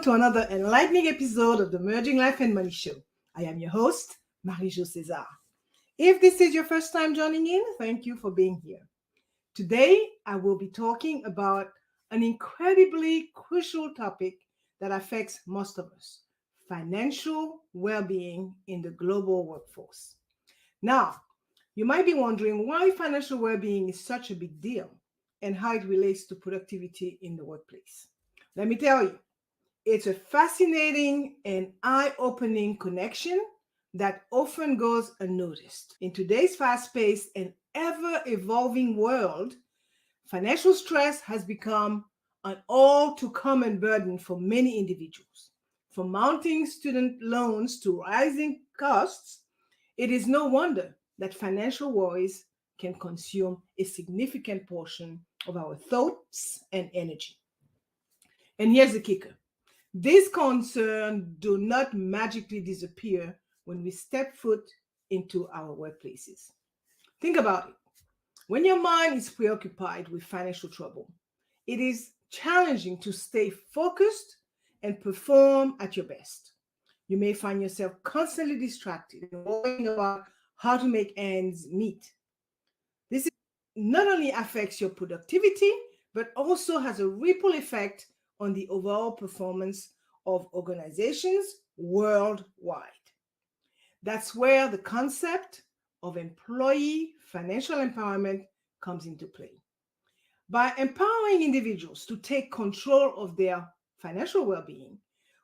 welcome to another enlightening episode of the Merging Life and Money Show. I am your host, Marie-Jo César. If this is your first time joining in, thank you for being here. Today, I will be talking about an incredibly crucial topic that affects most of us: financial well-being in the global workforce. Now, you might be wondering why financial well-being is such a big deal and how it relates to productivity in the workplace. Let me tell you, it's a fascinating and eye-opening connection that often goes unnoticed. In today's fast-paced and ever-evolving world, financial stress has become an all-too-common burden for many individuals. From mounting student loans to rising costs, it is no wonder that financial worries can consume a significant portion of our thoughts and energy. And here's the kicker. These concerns do not magically disappear when we step foot into our workplaces. Think about it. When your mind is preoccupied with financial trouble, it is challenging to stay focused and perform at your best. You may find yourself constantly distracted and worrying about how to make ends meet. This not only affects your productivity, but also has a ripple effect on the overall performance of organizations worldwide. That's where the concept of employee financial empowerment comes into play. By empowering individuals to take control of their financial well-being,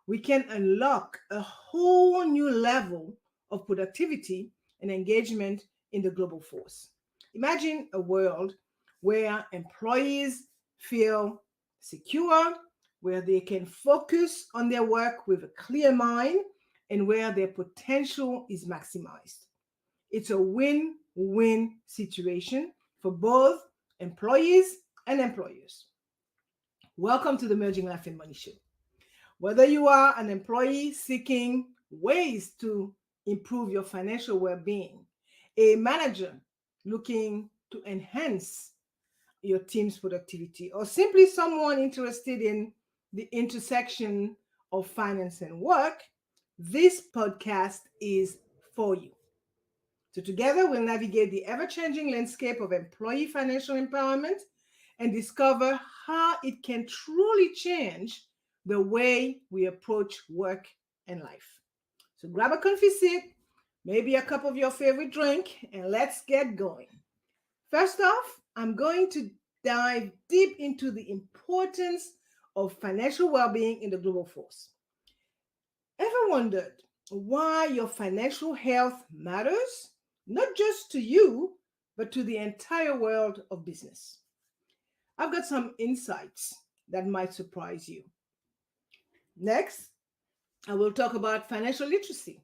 we can unlock a whole new level of productivity and engagement in the global force. Imagine a world where employees feel secure, where they can focus on their work with a clear mind, and where their potential is maximized. It's a win-win situation for both employees and employers. Welcome to the Merging Life and Money Show. Whether you are an employee seeking ways to improve your financial well-being, a manager looking to enhance your team's productivity, or simply someone interested in the intersection of finance and work, this podcast is for you. So together we'll navigate the ever-changing landscape of employee financial empowerment and discover how it can truly change the way we approach work and life. So grab a comfy seat, maybe a cup of your favorite drink, and let's get going. First off, I'm going to dive deep into the importance of financial well-being in the global force. Ever wondered why your financial health matters, not just to you, but to the entire world of business? I've got some insights that might surprise you. Next, I will talk about financial literacy.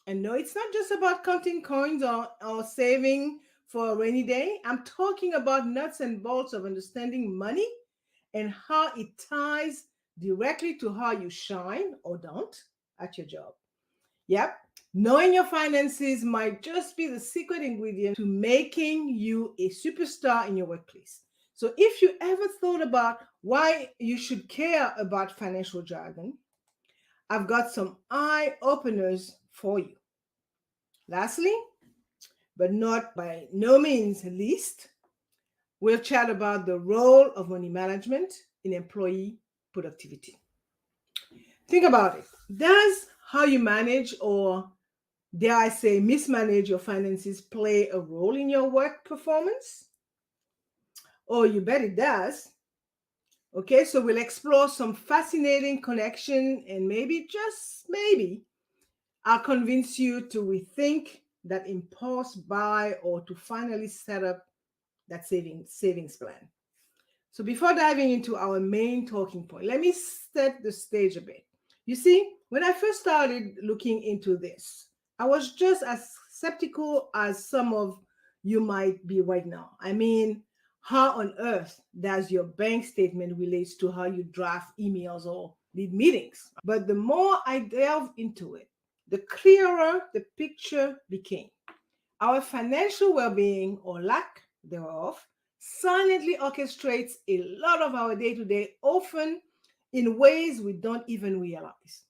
And no, it's not just about counting coins or saving for a rainy day. I'm talking about nuts and bolts of understanding money and how it ties directly to how you shine or don't at your job. Yep, knowing your finances might just be the secret ingredient to making you a superstar in your workplace. So if you ever thought about why you should care about financial jargon, I've got some eye openers for you. Lastly, but not by no means least, we'll chat about the role of money management in employee productivity. Think about it. Does how you manage, or dare I say mismanage, your finances play a role in your work performance? Oh, you bet it does. Okay, so we'll explore some fascinating connection, and maybe, just maybe, I'll convince you to rethink that impulse buy or to finally set up that savings plan. So before diving into our main talking point, let me set the stage a bit. You see, when I first started looking into this, I was just as skeptical as some of you might be right now. I mean, how on earth does your bank statement relate to how you draft emails or lead meetings? But the more I delved into it, the clearer the picture became. Our financial well-being, or lack thereof, silently orchestrates a lot of our day-to-day, often in ways we don't even realize.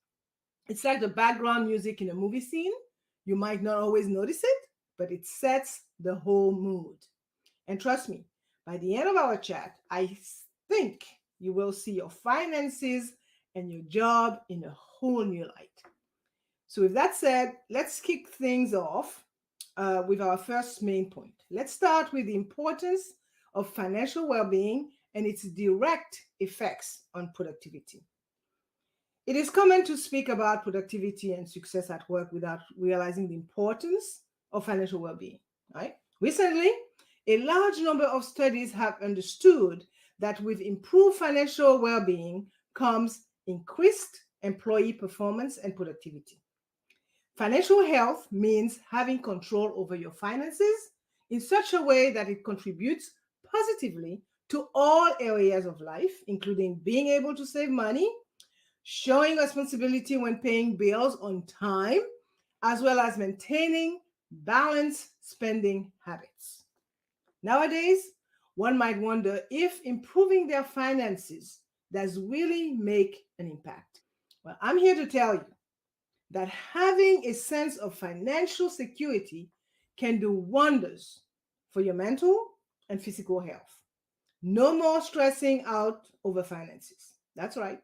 It's like the background music in a movie scene. You might not always notice it, but it sets the whole mood. And trust me, by the end of our chat, I think you will see your finances and your job in a whole new light. So, with that said, let's kick things off with our first main point. Let's start with the importance of financial well being and its direct effects on productivity. It is common to speak about productivity and success at work without realizing the importance of financial well being, right? Recently, a large number of studies have understood that with improved financial well being comes increased employee performance and productivity. Financial health means having control over your finances in such a way that it contributes positively to all areas of life, including being able to save money, showing responsibility when paying bills on time, as well as maintaining balanced spending habits. Nowadays, one might wonder if improving their finances does really make an impact. Well, I'm here to tell you that having a sense of financial security can do wonders for your mental and physical health. No more stressing out over finances. That's right.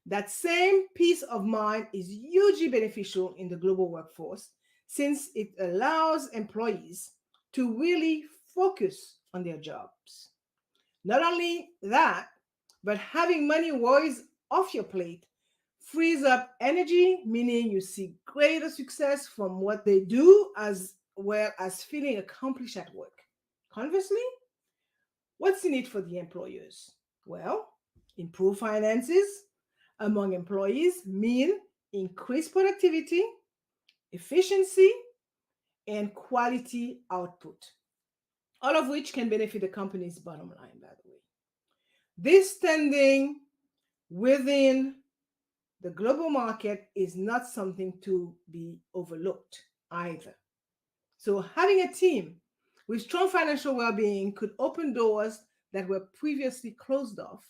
That same peace of mind is hugely beneficial in the global workforce since it allows employees to really focus on their jobs. Not only that, but having money worries off your plate frees up energy, meaning you see greater success from what they do as well as feeling accomplished at work. Conversely, what's in it for the employers? Well, improved finances among employees mean increased productivity, efficiency, and quality output, all of which can benefit the company's bottom line, by the way. This standing within the global market is not something to be overlooked either. So, having a team with strong financial well being could open doors that were previously closed off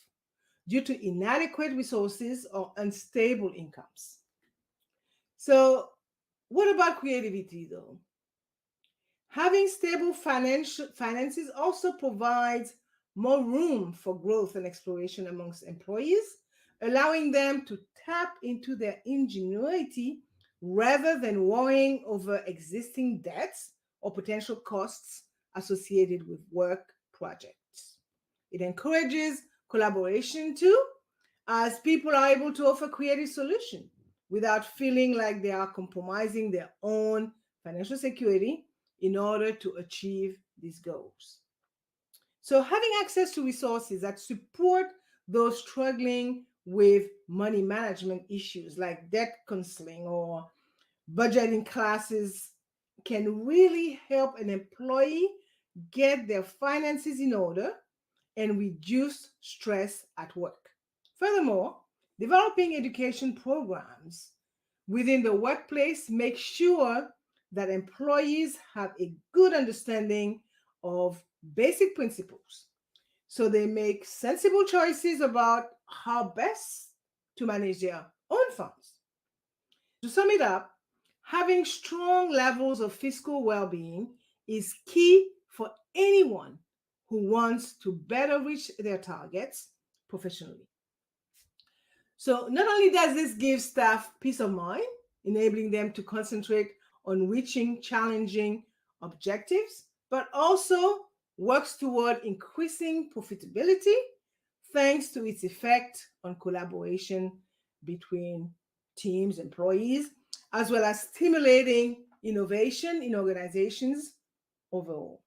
due to inadequate resources or unstable incomes. So, what about creativity though? Having stable finances also provides more room for growth and exploration amongst employees, allowing them to tap into their ingenuity rather than worrying over existing debts or potential costs associated with work projects. It encourages collaboration too, as people are able to offer creative solutions without feeling like they are compromising their own financial security in order to achieve these goals. So, having access to resources that support those struggling with money management issues like debt counseling or budgeting classes can really help an employee get their finances in order and reduce stress at work. Furthermore, developing education programs within the workplace make sure that employees have a good understanding of basic principles so they make sensible choices about how best to manage their own funds. To sum it up, having strong levels of fiscal well being is key for anyone who wants to better reach their targets professionally. So, not only does this give staff peace of mind, enabling them to concentrate on reaching challenging objectives, but also works toward increasing profitability thanks to its effect on collaboration between teams, employees, as well as stimulating innovation in organizations overall.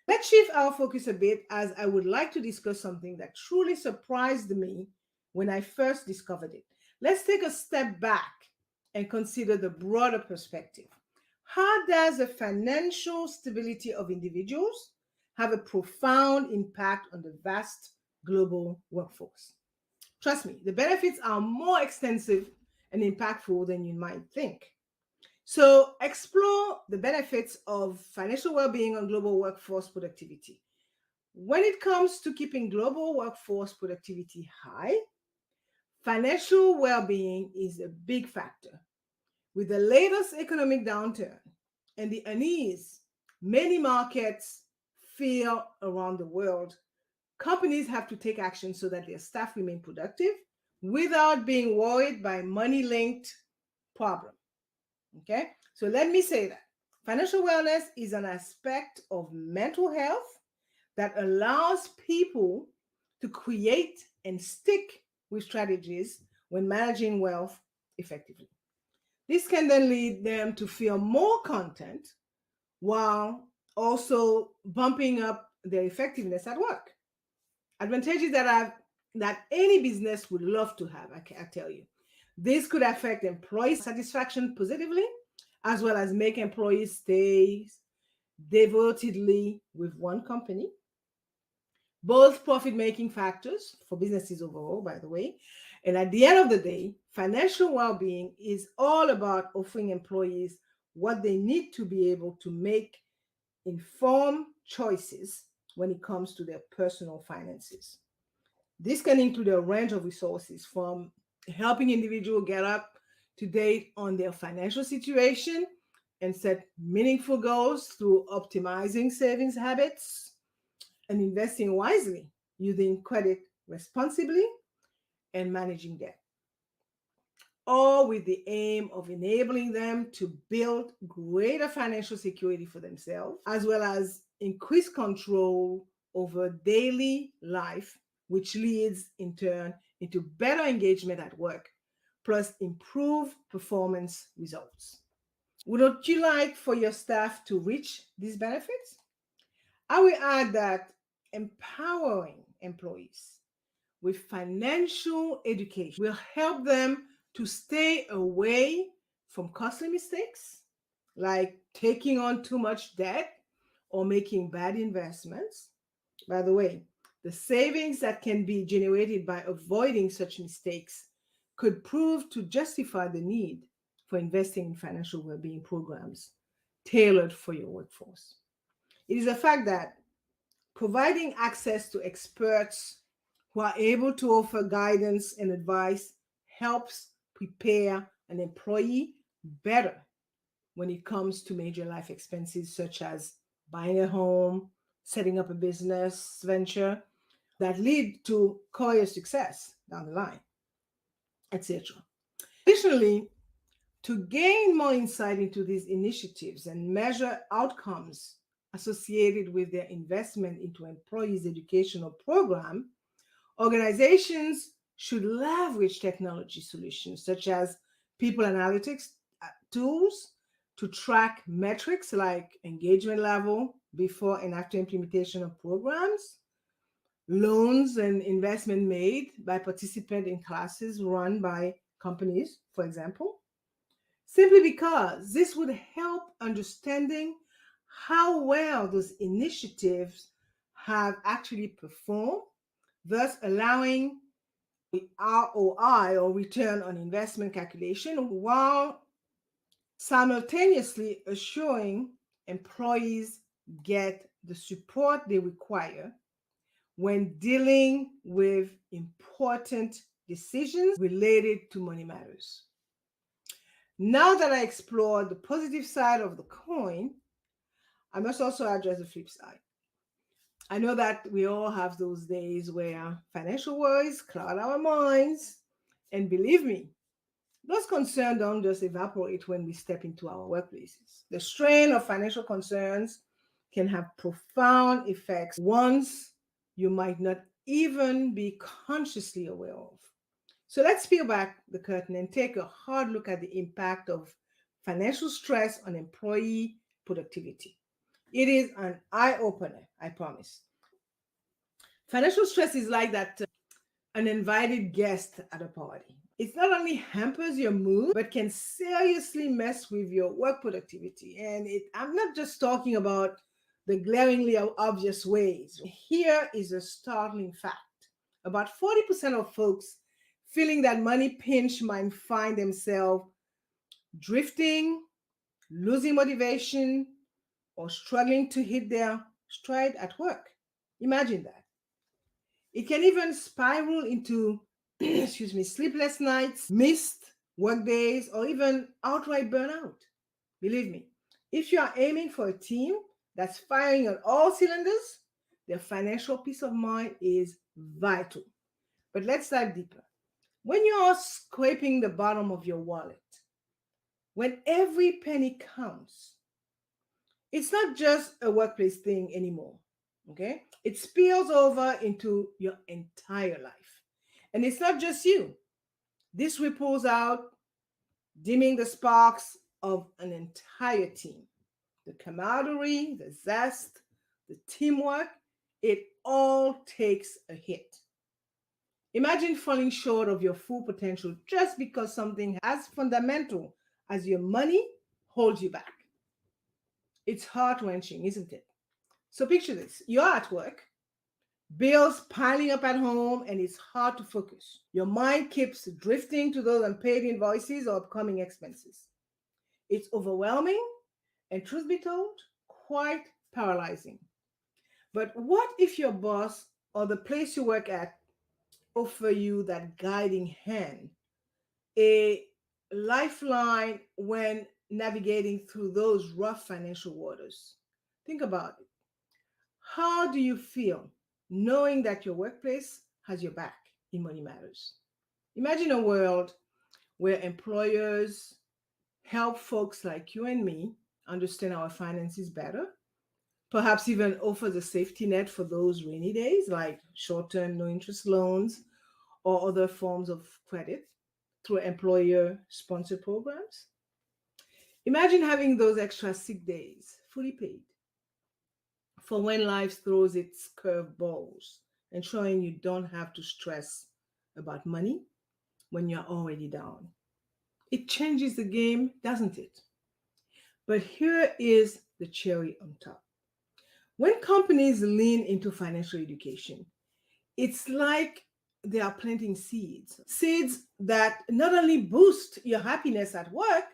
Let's shift our focus a bit as I would like to discuss something that truly surprised me when I first discovered it. Let's take a step back and consider the broader perspective. How does the financial stability of individuals have a profound impact on the vast global workforce? Trust me, the benefits are more extensive and impactful than you might think. So, explore the benefits of financial well being on global workforce productivity. When it comes to keeping global workforce productivity high, Financial well being is a big factor. With the latest economic downturn and the unease many markets feel around the world, companies have to take action so that their staff remain productive without being worried by money linked problems. Okay, so let me say that financial wellness is an aspect of mental health that allows people to create and stick with strategies when managing wealth effectively. This can then lead them to feel more content while also bumping up their effectiveness at work. Advantages that any business would love to have, I tell you. This could affect employee satisfaction positively, as well as make employees stay devotedly with one company. Both profit making factors for businesses overall, by the way. And at the end of the day, financial well being is all about offering employees what they need to be able to make informed choices when it comes to their personal finances. This can include a range of resources from helping individuals get up to date on their financial situation and set meaningful goals through optimizing savings habits and investing wisely, using credit responsibly, and managing debt, all with the aim of enabling them to build greater financial security for themselves, as well as increase control over daily life, which leads in turn into better engagement at work, plus improved performance results. Would you like for your staff to reach these benefits? I will add that empowering employees with financial education will help them to stay away from costly mistakes like taking on too much debt or making bad investments. By the way, the savings that can be generated by avoiding such mistakes could prove to justify the need for investing in financial well-being programs tailored for your workforce. It is a fact that providing access to experts who are able to offer guidance and advice helps prepare an employee better when it comes to major life expenses such as buying a home, setting up a business venture that lead to career success down the line, etc. Additionally, to gain more insight into these initiatives and measure outcomes associated with their investment into employees' educational program, organizations should leverage technology solutions such as people analytics tools to track metrics like engagement level before and after implementation of programs, loans and investment made by participants in classes run by companies, for example, simply because this would help understanding how well those initiatives have actually performed, thus allowing the ROI or return on investment calculation while simultaneously assuring employees get the support they require when dealing with important decisions related to money matters. Now that I explored the positive side of the coin, I must also address the flip side. I know that we all have those days where financial worries cloud our minds. And believe me, those concerns don't just evaporate when we step into our workplaces. The strain of financial concerns can have profound effects ones you might not even be consciously aware of. So let's peel back the curtain and take a hard look at the impact of financial stress on employee productivity. It is an eye opener, I promise. Financial stress is like that uninvited guest at a party. It not only hampers your mood, but can seriously mess with your work productivity. And I'm not just talking about the glaringly obvious ways. Here is a startling fact. About 40% of folks feeling that money pinch might find themselves drifting, losing motivation, or struggling to hit their stride at work. Imagine that. It can even spiral into excuse me, sleepless nights, missed work days, or even outright burnout. Believe me, if you are aiming for a team that's firing on all cylinders, their financial peace of mind is vital. But let's dive deeper. When you are scraping the bottom of your wallet, when every penny counts, it's not just a workplace thing anymore. Okay? It spills over into your entire life. And it's not just you. This ripples out, dimming the sparks of an entire team. The camaraderie, the zest, the teamwork, it all takes a hit. Imagine falling short of your full potential just because something as fundamental as your money holds you back. It's heart wrenching, isn't it? So picture this: you're at work, bills piling up at home, and it's hard to focus. Your mind keeps drifting to those unpaid invoices or upcoming expenses. It's overwhelming and, truth be told, quite paralyzing. But what if your boss or the place you work at offer you that guiding hand, a lifeline when navigating through those rough financial waters? Think about it. How do you feel knowing that your workplace has your back in money matters? Imagine a world where employers help folks like you and me understand our finances better, perhaps even offers a safety net for those rainy days, like short term, no interest loans or other forms of credit through employer sponsored programs. Imagine having those extra sick days fully paid for when life throws its curveballs, ensuring you don't have to stress about money when you're already down. It changes the game, doesn't it? But here is the cherry on top. When companies lean into financial education, it's like they are planting seeds. Seeds that not only boost your happiness at work,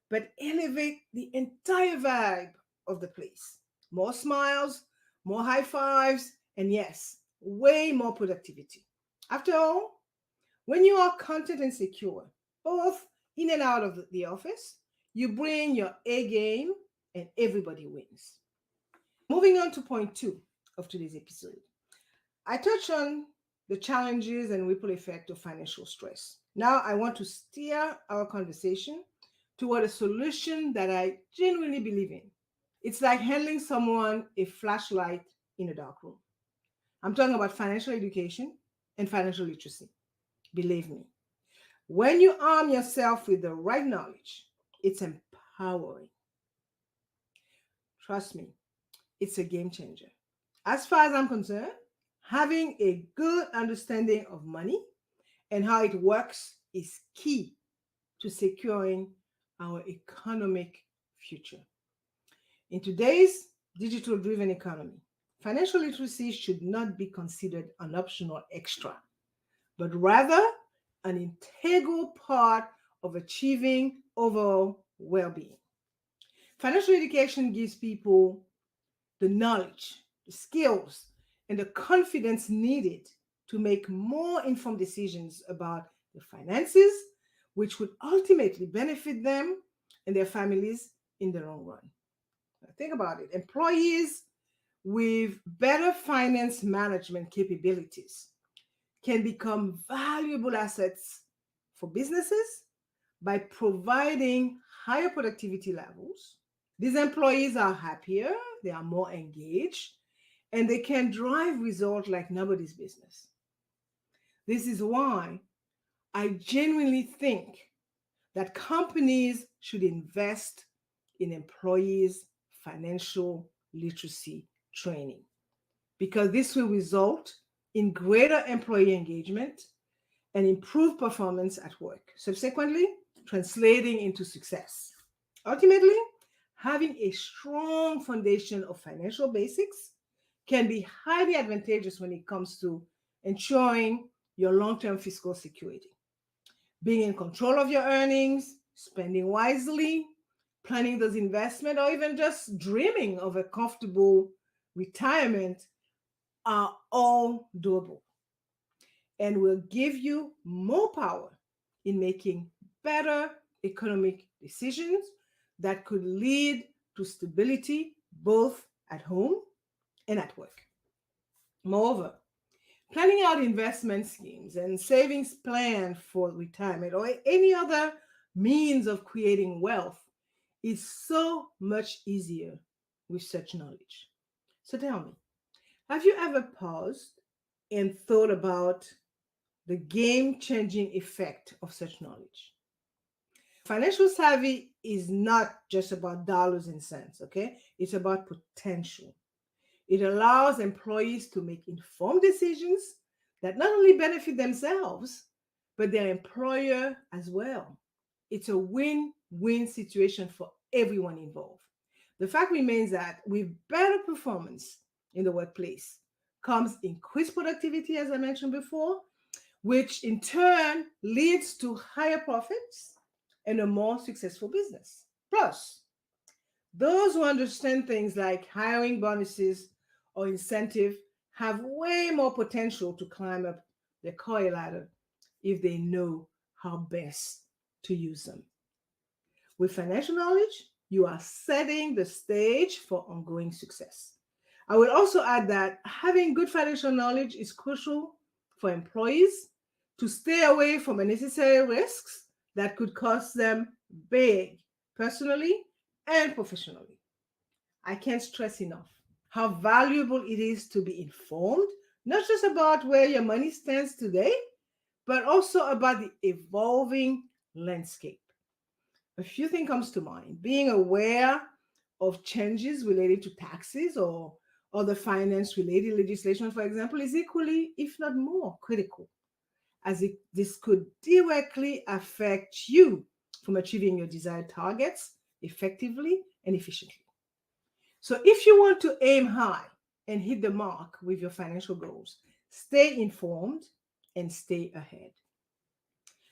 but elevate the entire vibe of the place. More smiles, more high fives, and yes, way more productivity. After all, when you are content and secure, both in and out of the office, you bring your A game and everybody wins. Moving on to point two of today's episode. I touched on the challenges and ripple effect of financial stress. Now I want to steer our conversation toward a solution that I genuinely believe in. It's like handling someone a flashlight in a dark room. I'm talking about financial education and financial literacy. Believe me, when you arm yourself with the right knowledge, it's empowering. Trust me, it's a game changer. As far as I'm concerned, having a good understanding of money and how it works is key to securing our economic future. In today's digital driven economy, financial literacy should not be considered an optional extra, but rather an integral part of achieving overall well being. Financial education gives people the knowledge, the skills, and the confidence needed to make more informed decisions about their finances, which would ultimately benefit them and their families in the long run. Now, think about it. Employees with better finance management capabilities can become valuable assets for businesses by providing higher productivity levels. These employees are happier, they are more engaged, and they can drive results like nobody's business. This is why I genuinely think that companies should invest in employees' financial literacy training, because this will result in greater employee engagement and improved performance at work, subsequently translating into success. Ultimately, having a strong foundation of financial basics can be highly advantageous when it comes to ensuring your long-term fiscal security. Being in control of your earnings, spending wisely, planning those investments, or even just dreaming of a comfortable retirement are all doable. and will give you more power in making better economic decisions that could lead to stability both at home and at work. Moreover, planning out investment schemes and savings plan for retirement or any other means of creating wealth is so much easier with such knowledge. So tell me, have you ever paused and thought about the game changing effect of such knowledge? Financial savvy is not just about dollars and cents, okay? It's about potential. It allows employees to make informed decisions that not only benefit themselves, but their employer as well. It's a win win situation for everyone involved. The fact remains that with better performance in the workplace comes increased productivity, as I mentioned before, which in turn leads to higher profits and a more successful business. Plus, those who understand things like hiring bonuses or incentive have way more potential to climb up the career ladder if they know how best to use them. With financial knowledge, you are setting the stage for ongoing success. I will also add that having good financial knowledge is crucial for employees to stay away from unnecessary risks that could cost them big personally and professionally. I can't stress enough how valuable it is to be informed, not just about where your money stands today, but also about the evolving landscape. A few things comes to mind. Being aware of changes related to taxes or other finance related legislation, for example, is equally, if not more, critical, as this could directly affect you from achieving your desired targets effectively and efficiently. So, if you want to aim high and hit the mark with your financial goals, stay informed and stay ahead.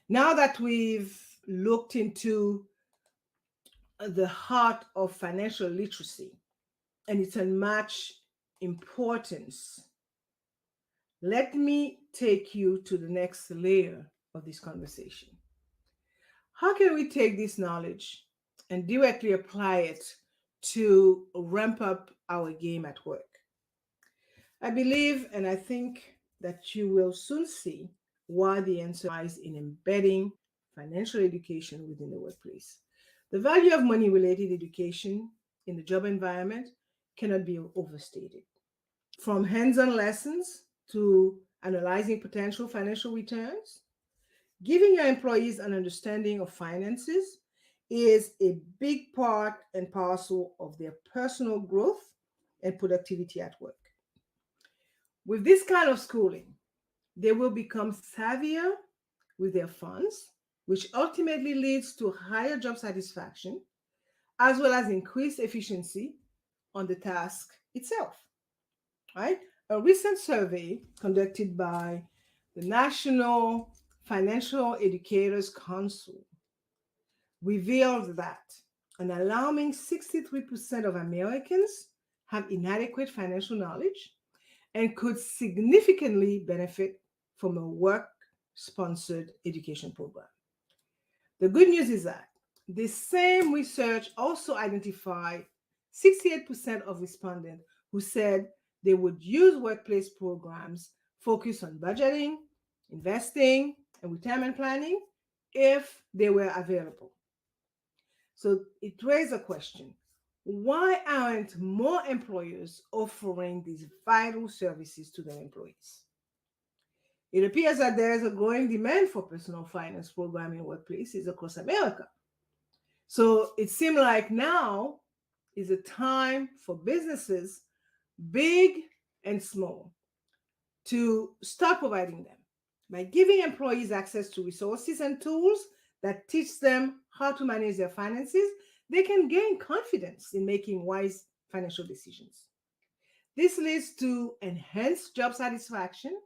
Now that we've looked into the heart of financial literacy and its unmatched importance, let me take you to the next layer of this conversation. How can we take this knowledge and directly apply it to ramp up our game at work? I believe and I think that you will soon see why the answer lies in embedding financial education within the workplace. The value of money related education in the job environment cannot be overstated. From hands on lessons to analyzing potential financial returns, giving your employees an understanding of finances is a big part and parcel of their personal growth and productivity at work. With this kind of schooling, they will become savvier with their funds, which ultimately leads to higher job satisfaction as well as increased efficiency on the task itself. Right? A recent survey conducted by the National Financial Educators Council revealed that an alarming 63% of Americans have inadequate financial knowledge and could significantly benefit from a work sponsored education program. The good news is that this same research also identified 68% of respondents who said they would use workplace programs focused on budgeting, investing, and retirement planning if they were available. So it raised a question. Why aren't more employers offering these vital services to their employees? It appears that there is a growing demand for personal finance programming in workplaces across America. So it seems like now is a time for businesses, big and small, to start providing them by giving employees access to resources and tools that teach them how to manage their finances. They can gain confidence in making wise financial decisions. This leads to enhanced job satisfaction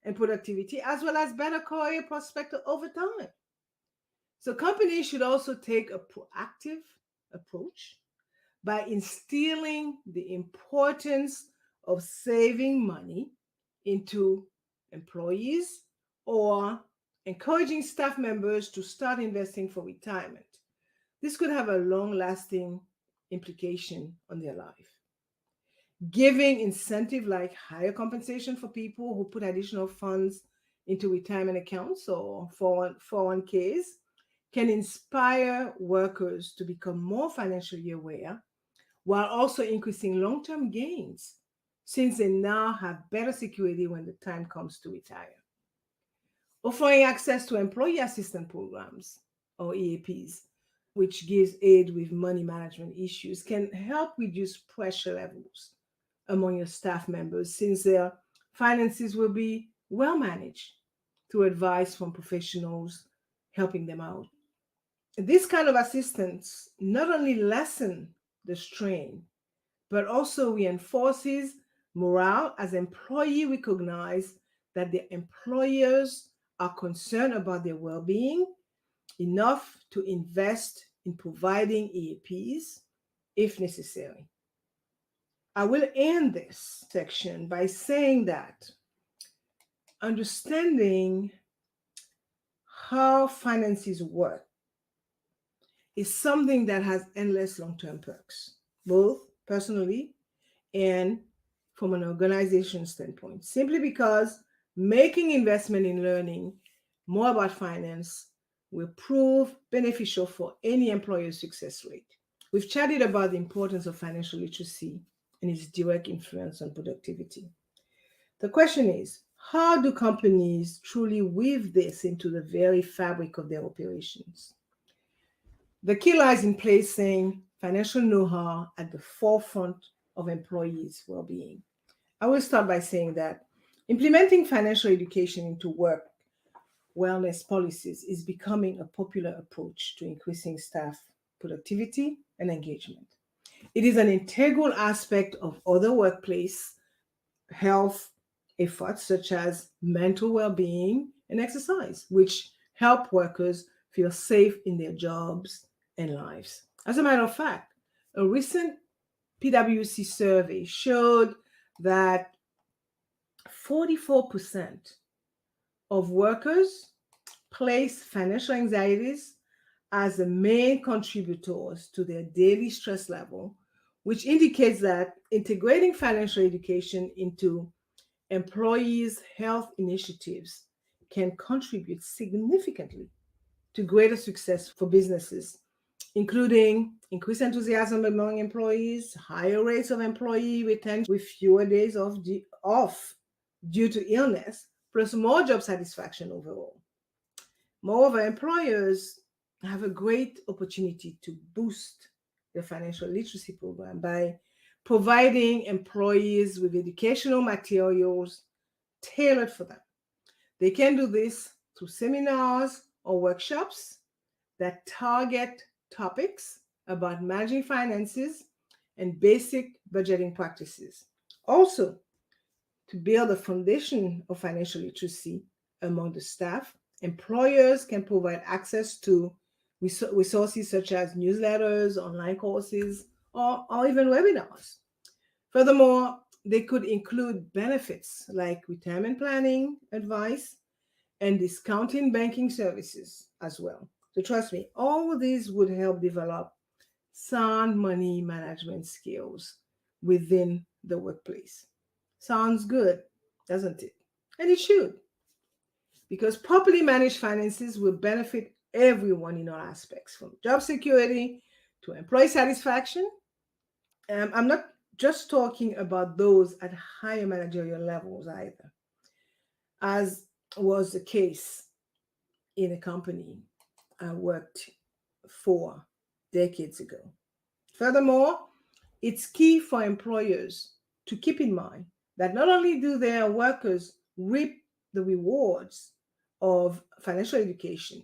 and productivity, as well as better career prospects over time. So companies should also take a proactive approach by instilling the importance of saving money into employees' or encouraging staff members to start investing for retirement. This could have a long-lasting implication on their life. Giving incentive like higher compensation for people who put additional funds into retirement accounts or 401ks can inspire workers to become more financially aware while also increasing long-term gains since they now have better security when the time comes to retire. Offering access to employee assistance programs or EAPs, which gives aid with money management issues, can help reduce pressure levels among your staff members since their finances will be well managed through advice from professionals helping them out. This kind of assistance not only lessens the strain, but also reinforces morale as employees recognize that their employers are concerned about their well-being enough to invest in providing EAPs if necessary. I will end this section by saying that understanding how finances work is something that has endless long-term perks, both personally and from an organization standpoint, simply because making investment in learning more about finance will prove beneficial for any employer's success rate. We've chatted about the importance of financial literacy and its direct influence on productivity. The question is, how do companies truly weave this into the very fabric of their operations? The key lies in placing financial know-how at the forefront of employees' well-being. I will start by saying that implementing financial education into work wellness policies is becoming a popular approach to increasing staff productivity and engagement. It is an integral aspect of other workplace health efforts such as mental well-being and exercise, which help workers feel safe in their jobs and lives. As a matter of fact, a recent PwC survey showed that 44% of workers place financial anxieties as the main contributors to their daily stress level, which indicates that integrating financial education into employees' health initiatives can contribute significantly to greater success for businesses, including increased enthusiasm among employees, higher rates of employee retention with fewer days off due to illness, plus more job satisfaction overall. Moreover, employers have a great opportunity to boost their financial literacy program by providing employees with educational materials tailored for them. They can do this through seminars or workshops that target topics about managing finances and basic budgeting practices. Also, to build a foundation of financial literacy among the staff, employers can provide access to resources such as newsletters, online courses, or even webinars. Furthermore, they could include benefits like retirement planning advice and discounting banking services as well. So trust me, all of these would help develop sound money management skills within the workplace. Sounds good, doesn't it? And it should, because properly managed finances will benefit everyone in all aspects, from job security to employee satisfaction. I'm not just talking about those at higher managerial levels either, as was the case in a company I worked for decades ago. Furthermore, it's key for employers to keep in mind that not only do their workers reap the rewards of financial education,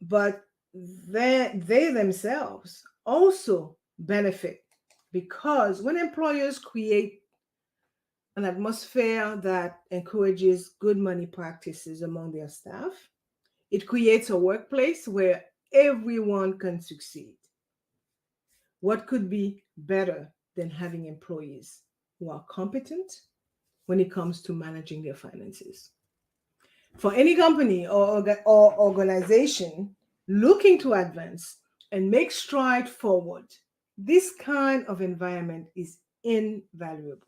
but they themselves also benefit, because when employers create an atmosphere that encourages good money practices among their staff, it creates a workplace where everyone can succeed. What could be better than having employees who are competent when it comes to managing their finances? For any company or organization looking to advance and make stride forward, this kind of environment is invaluable.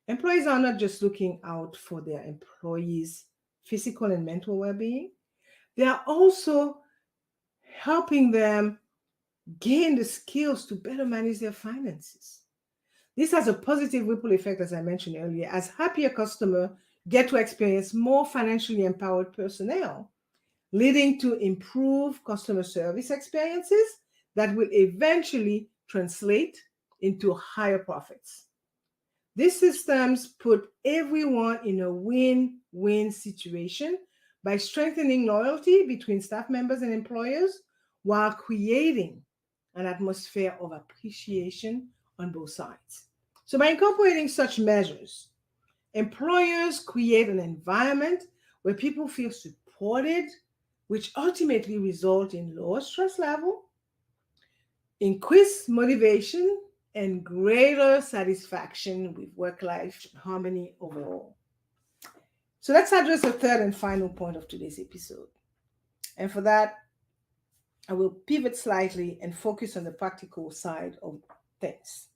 Employees are not just looking out for their employees' physical and mental well being, they are also helping them gain the skills to better manage their finances. This has a positive ripple effect, as I mentioned earlier, as happier customers get to experience more financially empowered personnel, leading to improved customer service experiences that will eventually translate into higher profits. These systems put everyone in a win-win situation by strengthening loyalty between staff members and employers while creating an atmosphere of appreciation on both sides. So, by incorporating such measures, employers create an environment where people feel supported, which ultimately result in lower stress level, increased motivation, and greater satisfaction with work-life harmony overall. So let's address the third and final point of today's episode. And for that, I will pivot slightly and focus on the practical side of things.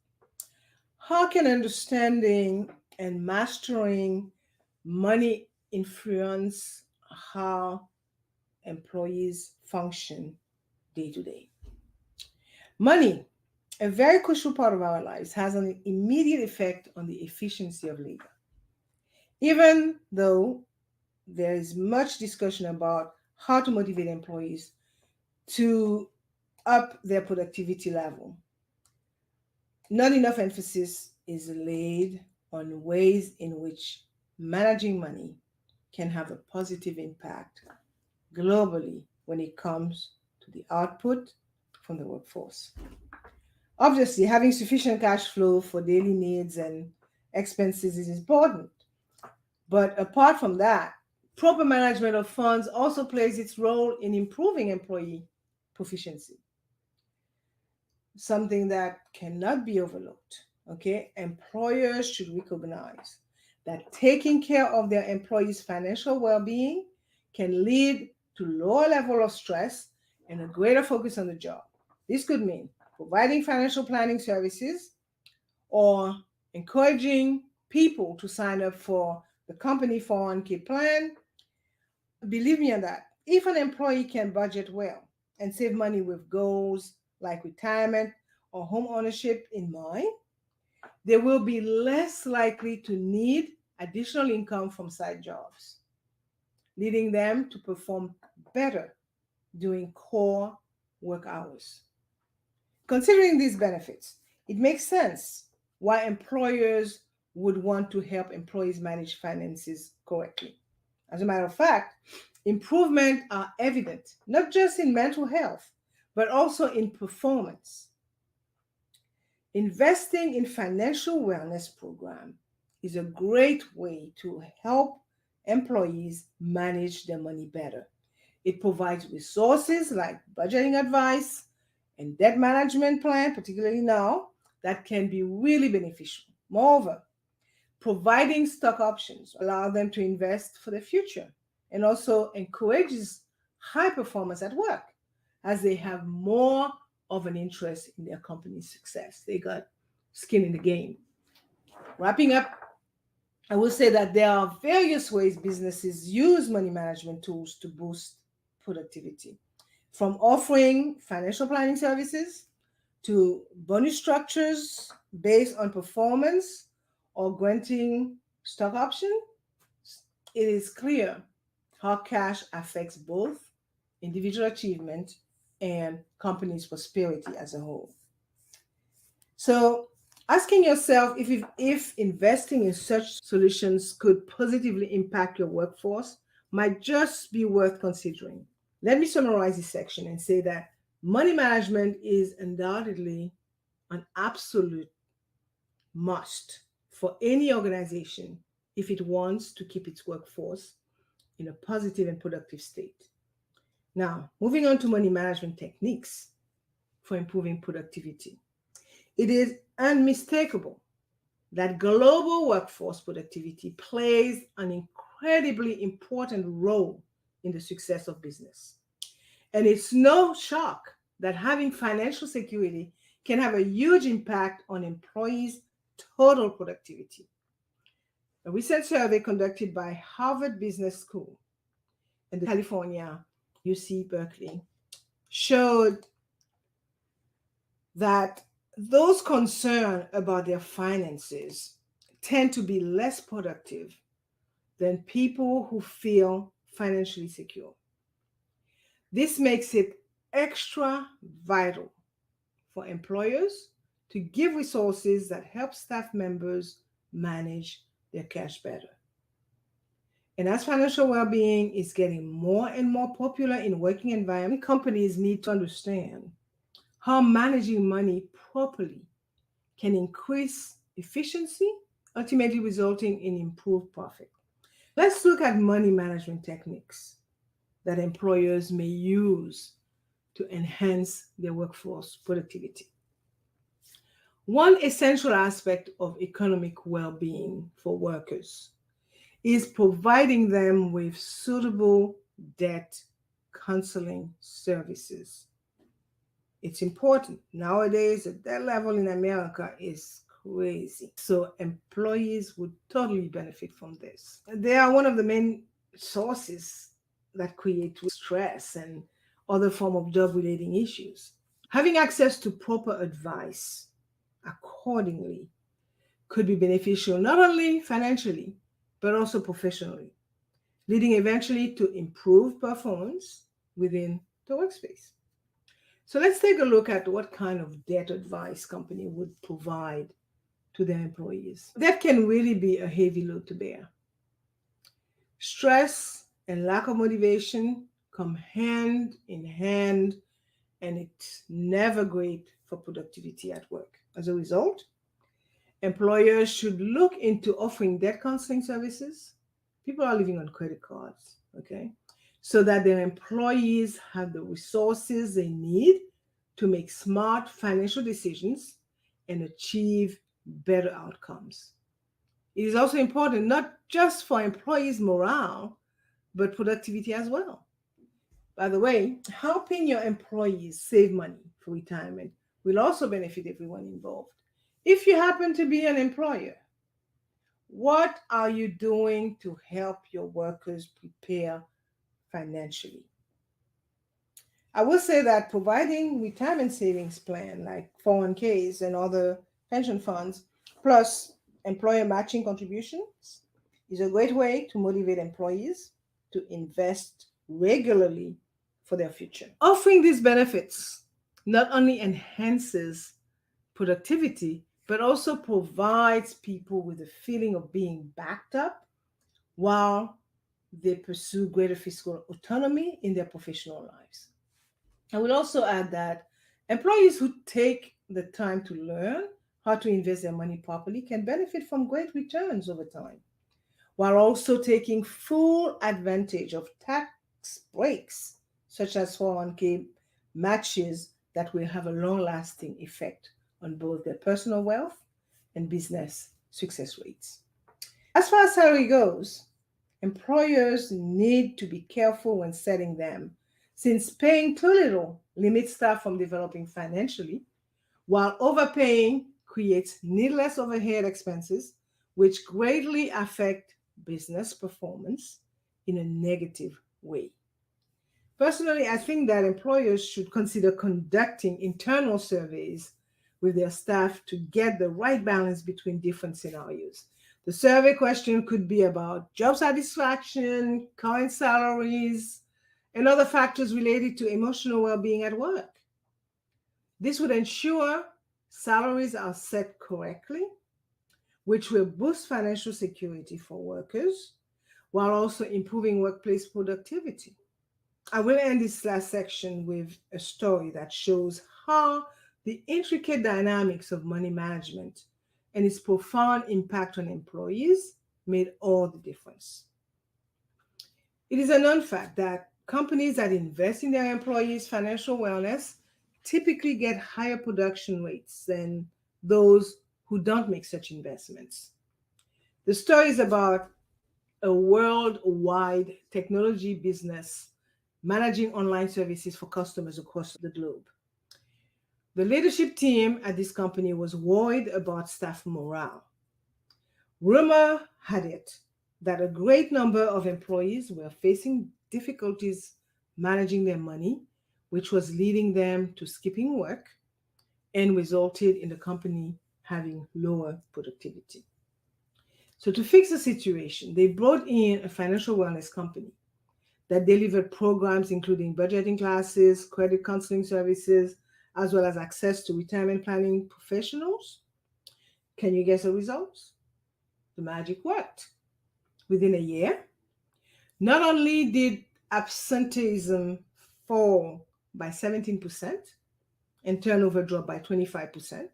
How can understanding and mastering money influence how employees function day to day? Money, a very crucial part of our lives, has an immediate effect on the efficiency of labor. Even though there is much discussion about how to motivate employees to up their productivity level, not enough emphasis is laid on ways in which managing money can have a positive impact globally when it comes to the output from the workforce. Obviously, having sufficient cash flow for daily needs and expenses is important. But apart from that, proper management of funds also plays its role in improving employee proficiency, something that cannot be overlooked. Okay, employers should recognize that taking care of their employees' financial well-being can lead to lower level of stress and a greater focus on the job. This could mean providing financial planning services or encouraging people to sign up for the company 401k plan. Believe me on that. If an employee can budget well and save money with goals like retirement or home ownership in mind, they will be less likely to need additional income from side jobs, leading them to perform better during core work hours. Considering these benefits, it makes sense why employers would want to help employees manage finances correctly. As a matter of fact, improvements are evident not just in mental health, but also in performance. Investing in financial wellness program is a great way to help employees manage their money better. It provides resources like budgeting advice and debt management plan, particularly now, that can be really beneficial. Moreover, providing stock options allow them to invest for the future and also encourages high performance at work as they have more of an interest in their company's success. They got skin in the game. Wrapping up, I will say that there are various ways businesses use money management tools to boost productivity, from offering financial planning services to bonus structures based on performance or granting stock options. It is clear how cash affects both individual achievement and company's prosperity as a whole. So, asking yourself if investing in such solutions could positively impact your workforce might just be worth considering. Let me summarize this section and say that money management is undoubtedly an absolute must for any organization if it wants to keep its workforce in a positive and productive state. Now, moving on to money management techniques for improving productivity. It is unmistakable that global workforce productivity plays an incredibly important role in the success of business. And it's no shock that having financial security can have a huge impact on employees' total productivity. A recent survey conducted by Harvard Business School and the California UC Berkeley showed that those concerned about their finances tend to be less productive than people who feel financially secure. This makes it extra vital for employers to give resources that help staff members manage their cash better. And as financial well-being is getting more and more popular in working environments, companies need to understand how managing money properly can increase efficiency, ultimately resulting in improved profit. Let's look at money management techniques that employers may use to enhance their workforce productivity. One essential aspect of economic well-being for workers is providing them with suitable debt counseling services. It's important. Nowadays, the debt level in America is crazy. So employees would totally benefit from this. They are one of the main sources that create stress and other form of job-related issues. Having access to proper advice accordingly could be beneficial not only financially, but also professionally, leading eventually to improved performance within the workspace. So let's take a look at what kind of debt advice company would provide to their employees. That can really be a heavy load to bear. Stress and lack of motivation come hand in hand, and it's never great for productivity at work. As a result, employers should look into offering debt counseling services. People are living on credit cards, okay? So that their employees have the resources they need to make smart financial decisions and achieve better outcomes. It is also important not just for employees' morale, but productivity as well. By the way, helping your employees save money for retirement will also benefit everyone involved. If you happen to be an employer, what are you doing to help your workers prepare financially? I will say that providing retirement savings plan like 401ks and other pension funds, plus employer matching contributions, is a great way to motivate employees to invest regularly for their future. Offering these benefits not only enhances productivity, but also provides people with a feeling of being backed up while they pursue greater fiscal autonomy in their professional lives. I will also add that employees who take the time to learn how to invest their money properly can benefit from great returns over time, while also taking full advantage of tax breaks, such as 401k matches that will have a long-lasting effect on both their personal wealth and business success rates. As far as salary goes, employers need to be careful when setting them, since paying too little limits staff from developing financially, while overpaying creates needless overhead expenses, which greatly affect business performance in a negative way. Personally, I think that employers should consider conducting internal surveys with their staff to get the right balance between different scenarios. The survey question could be about job satisfaction, current salaries, and other factors related to emotional well-being at work. This would ensure salaries are set correctly, which will boost financial security for workers while also improving workplace productivity. I will end this last section with a story that shows how the intricate dynamics of money management and its profound impact on employees made all the difference. It is a known fact that companies that invest in their employees' financial wellness typically get higher production rates than those who don't make such investments. The story is about a worldwide technology business managing online services for customers across the globe. The leadership team at this company was worried about staff morale. Rumor had it that a great number of employees were facing difficulties managing their money, which was leading them to skipping work and resulted in the company having lower productivity. So, to fix the situation, they brought in a financial wellness company that delivered programs including budgeting classes, credit counseling services, as well as access to retirement planning professionals. Can you guess the results? The magic worked. Within a year, not only did absenteeism fall by 17% and turnover drop by 25%,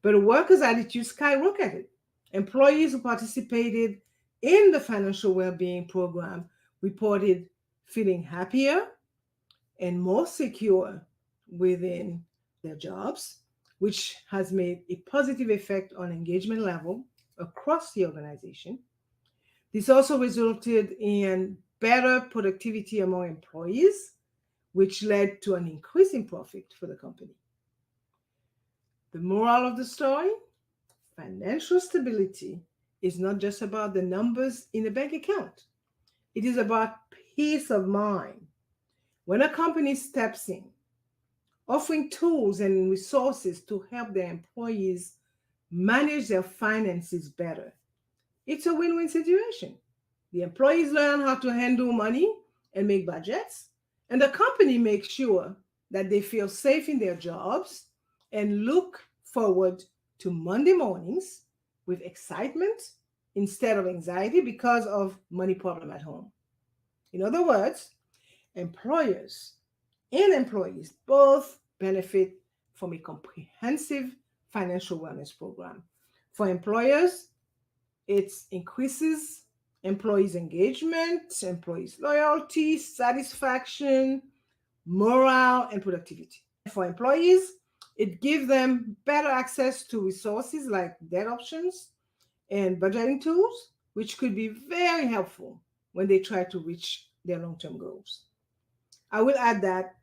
but workers' attitudes skyrocketed. Employees who participated in the financial well-being program reported feeling happier and more secure within their jobs, which has made a positive effect on engagement level across the organization. This also resulted in better productivity among employees, which led to an increase in profit for the company. The moral of the story: financial stability is not just about the numbers in a bank account. It is about peace of mind. When a company steps in, offering tools and resources to help their employees manage their finances better, it's a win-win situation. The employees learn how to handle money and make budgets, and the company makes sure that they feel safe in their jobs and look forward to Monday mornings with excitement instead of anxiety because of money problem at home. In other words, employers and employees both benefit from a comprehensive financial wellness program. For employers, it increases employees' engagement, employees' loyalty, satisfaction, morale, and productivity. For employees, it gives them better access to resources like debt options and budgeting tools, which could be very helpful when they try to reach their long-term goals. I will add that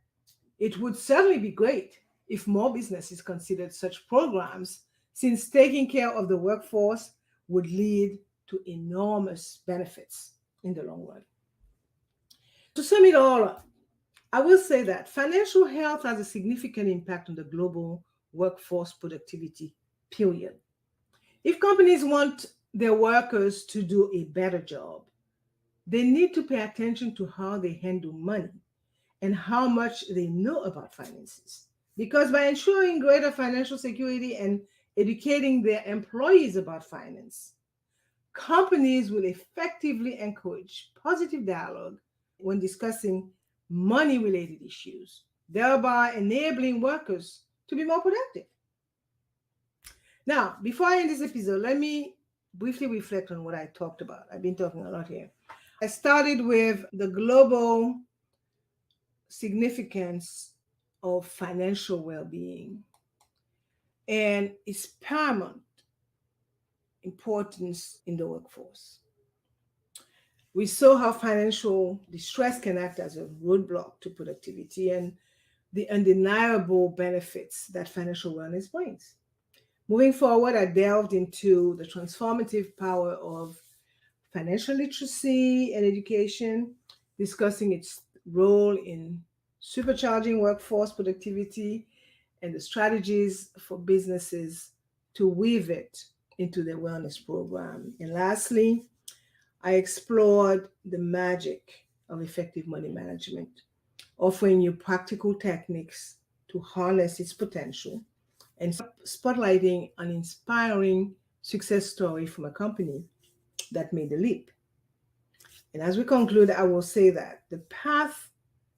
it would certainly be great if more businesses considered such programs, since taking care of the workforce would lead to enormous benefits in the long run. To sum it all up, I will say that financial health has a significant impact on the global workforce productivity, period. If companies want their workers to do a better job, they need to pay attention to how they handle money and how much they know about finances. Because by ensuring greater financial security and educating their employees about finance, companies will effectively encourage positive dialogue when discussing money-related issues, thereby enabling workers to be more productive. Now, before I end this episode, let me briefly reflect on what I talked about. I've been talking a lot here. I started with the global significance of financial well-being and its paramount importance in the workforce. We saw how financial distress can act as a roadblock to productivity and the undeniable benefits that financial wellness brings. Moving forward, I delved into the transformative power of financial literacy and education, discussing its role in supercharging workforce productivity and the strategies for businesses to weave it into their wellness program. And lastly, I explored the magic of effective money management, offering you practical techniques to harness its potential and spotlighting an inspiring success story from a company that made the leap. And as we conclude, I will say that the path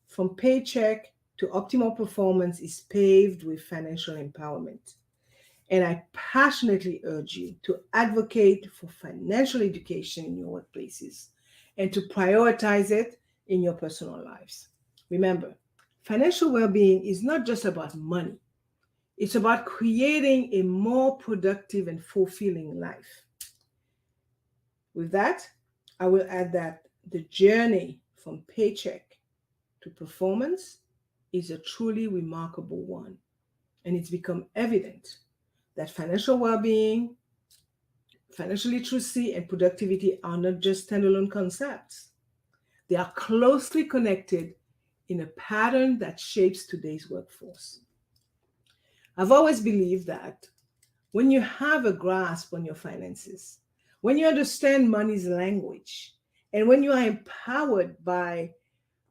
from paycheck to optimal performance is paved with financial empowerment. And I passionately urge you to advocate for financial education in your workplaces and to prioritize it in your personal lives. Remember, financial well-being is not just about money. It's about creating a more productive and fulfilling life. With that, I will add that the journey from paycheck to performance is a truly remarkable one. And it's become evident that financial well being, financial literacy, and productivity are not just standalone concepts. They are closely connected in a pattern that shapes today's workforce. I've always believed that when you have a grasp on your finances, when you understand money's language, and when you are empowered by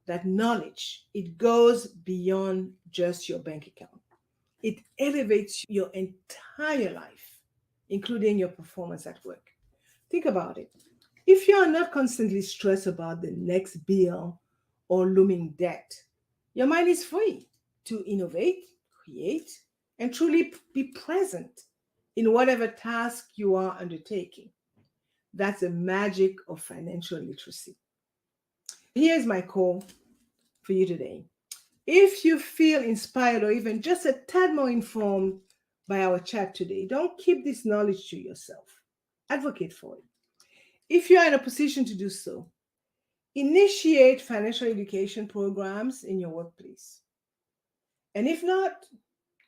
that knowledge, it goes beyond just your bank account. It elevates your entire life, including your performance at work. Think about it. If you are not constantly stressed about the next bill or looming debt, your mind is free to innovate, create, and truly be present in whatever task you are undertaking. That's the magic of financial literacy. Here's my call for you today. If you feel inspired or even just a tad more informed by our chat today, don't keep this knowledge to yourself. Advocate for it. If you are in a position to do so, initiate financial education programs in your workplace. And if not,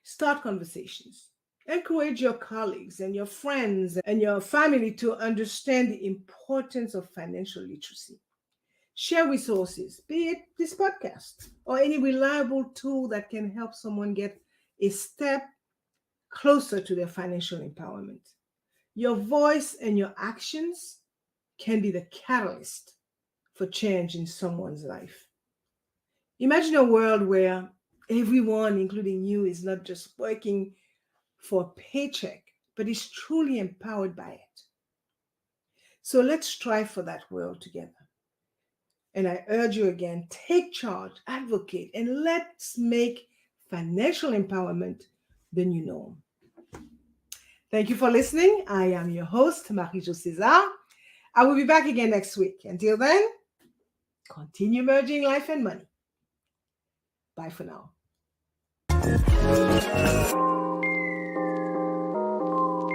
start conversations. Encourage your colleagues and your friends and your family to understand the importance of financial literacy. Share resources, be it this podcast or any reliable tool that can help someone get a step closer to their financial empowerment. Your voice and your actions can be the catalyst for change in someone's life. Imagine a world where everyone, including you, is not just working for a paycheck, but is truly empowered by it. So let's strive for that world together. And I urge you again, take charge, advocate, and let's make financial empowerment the new norm. Thank you for listening. I am your host, Marie-Jo César. I will be back again next week. Until then, continue merging life and money. Bye for now.